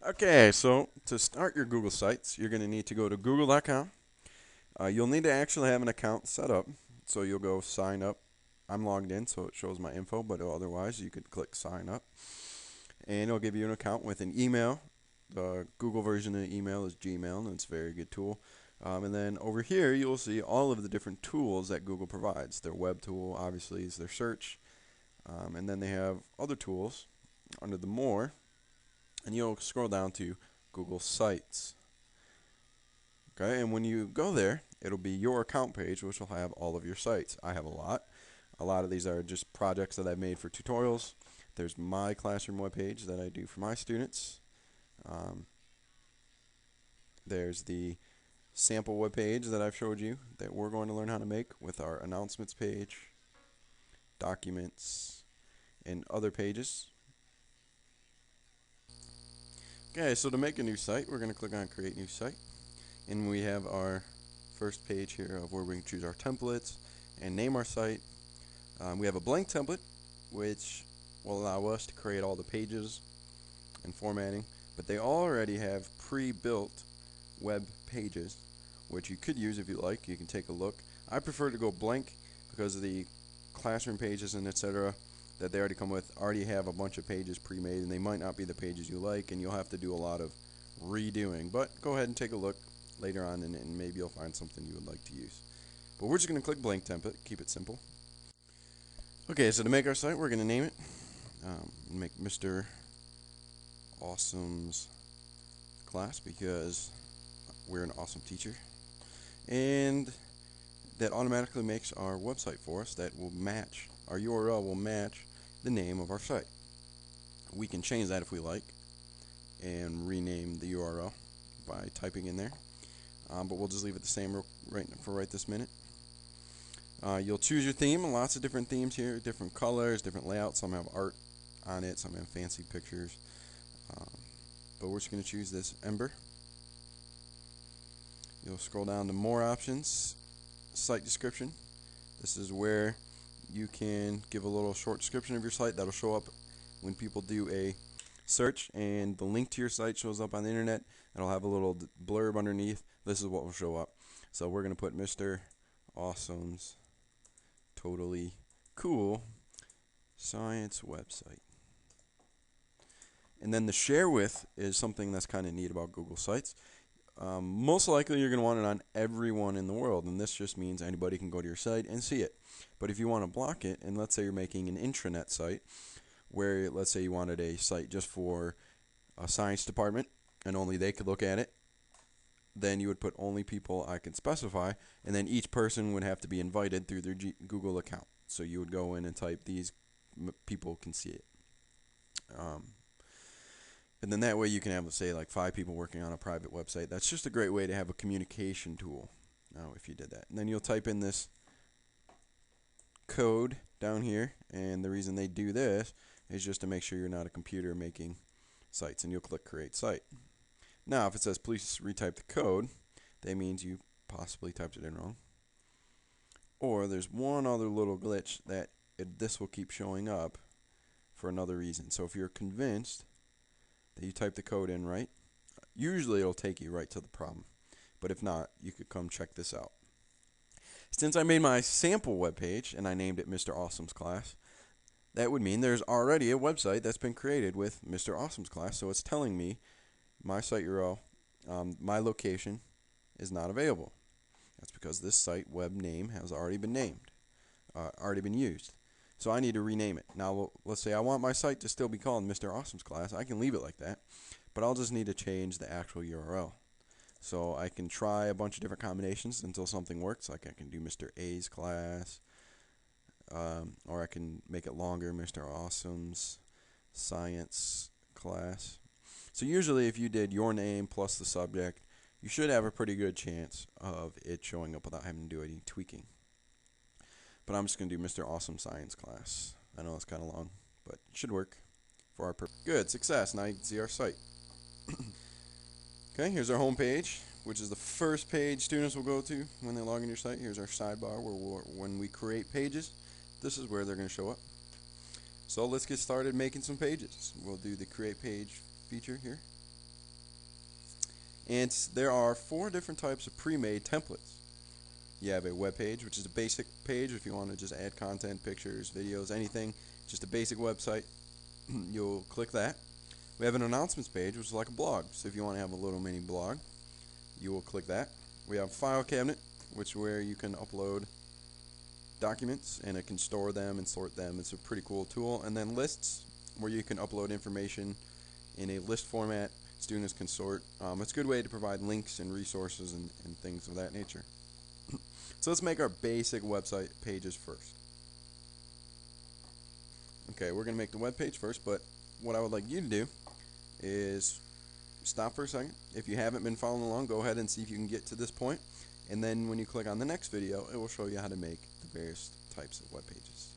Okay, so to start your Google Sites, you're going to need to go to google.com. You'll need to actually have an account set up. So you'll go sign up. I'm logged in, so it shows my info, but otherwise you could click sign up. And it'll give you an account with an email. The Google version of the email is Gmail, and it's a very good tool. And then over here, you'll see all of the different tools that Google provides. Their web tool, obviously, is their search. And then they have other tools under the more, and you'll scroll down to Google Sites. Okay, and when you go there, it'll be your account page, which will have all of your sites. I have a lot. A lot of these are just projects that I've made for tutorials. There's my classroom webpage that I do for my students. Um, there's the sample webpage that I've showed you that we're going to learn how to make with our announcements page, documents, and other pages. Okay, so to make a new site, we're going to click on Create New Site. And we have our first page here of where we can choose our templates and name our site. We have a blank template, which will allow us to create all the pages and formatting. But they already have pre-built web pages, which you could use if you like. You can take a look. I prefer to go blank because of the classroom pages and etc. that they already come with already have a bunch of pages pre-made, and they might not be the pages you like, and you'll have to do a lot of redoing. But go ahead and take a look later on, and maybe you'll find something you would like to use. But we're just going to click blank template, keep it simple. Okay, so to make our site, we're going to name it. Make Mr. Awesome's class because we're an awesome teacher. And that automatically makes our website for us that will match, our URL will match the name of our site. We can change that if we like and rename the URL by typing in there. But we'll just leave it the same right this minute. You'll choose your theme, lots of different themes here, different colors, different layouts. Some have art on it, some have fancy pictures. Um, but we're just going to choose this Ember. You'll scroll down to more options, site description. This is where you can give a little short description of your site that'll show up when people do a search and the link to your site shows up on the internet. It'll have a little blurb underneath. This is what will show up. So we're going to put Mr. Awesome's totally cool science website. And then the share with is something that's kind of neat about Google Sites. Most likely you're going to want it on everyone in the world, and this just means anybody can go to your site and see it. But if you want to block it, and let's say you're making an intranet site, where let's say you wanted a site just for a science department, and only they could look at it, then you would put only people I can specify, and then each person would have to be invited through their Google account. So you would go in and type these people can see it. And then that way you can have, say, like 5 people working on a private website. That's just a great way to have a communication tool if you did that. And then you'll type in this code down here, and the reason they do this is just to make sure you're not a computer making sites, and you'll click Create Site. Now, if it says please retype the code, that means you possibly typed it in wrong. Or there's one other little glitch that this will keep showing up for another reason. So if you're convinced that you type the code in right, usually it'll take you right to the problem. But if not, you could come check this out. Since I made my sample webpage and I named it Mr. Awesome's Class, that would mean there's already a website that's been created with Mr. Awesome's Class. So it's telling me my site URL, my location is not available. That's because this site web name has already been named, already been used. So I need to rename it. Now, let's say I want my site to still be called Mr. Awesome's Class. I can leave it like that, but I'll just need to change the actual URL. So I can try a bunch of different combinations until something works. Like I can do Mr. A's Class, or I can make it longer, Mr. Awesome's Science Class. So usually if you did your name plus the subject, you should have a pretty good chance of it showing up without having to do any tweaking. But I'm just going to do Mr. Awesome Science Class. I know it's kind of long, but it should work for our purpose. Good, success. Now you can see our site. Okay, here's our home page, which is the first page students will go to when they log in your site. Here's our sidebar where when we create pages, this is where they're going to show up. So let's get started making some pages. We'll do the create page feature here. And there are 4 different types of pre-made templates. You have a web page, which is a basic page if you want to just add content, pictures, videos, anything, just a basic website. You'll click that. We have an announcements page, which is like a blog. So if you want to have a little mini blog, you will click that. We have file cabinet, which is where you can upload documents and it can store them and sort them. It's a pretty cool tool. And then lists, where you can upload information in a list format. Students can sort. It's a good way to provide links and resources and things of that nature. So let's make our basic website pages first. Okay, we're going to make the web page first, but what I would like you to do is stop for a second. If you haven't been following along, go ahead and see if you can get to this point. And then when you click on the next video, it will show you how to make the various types of web pages.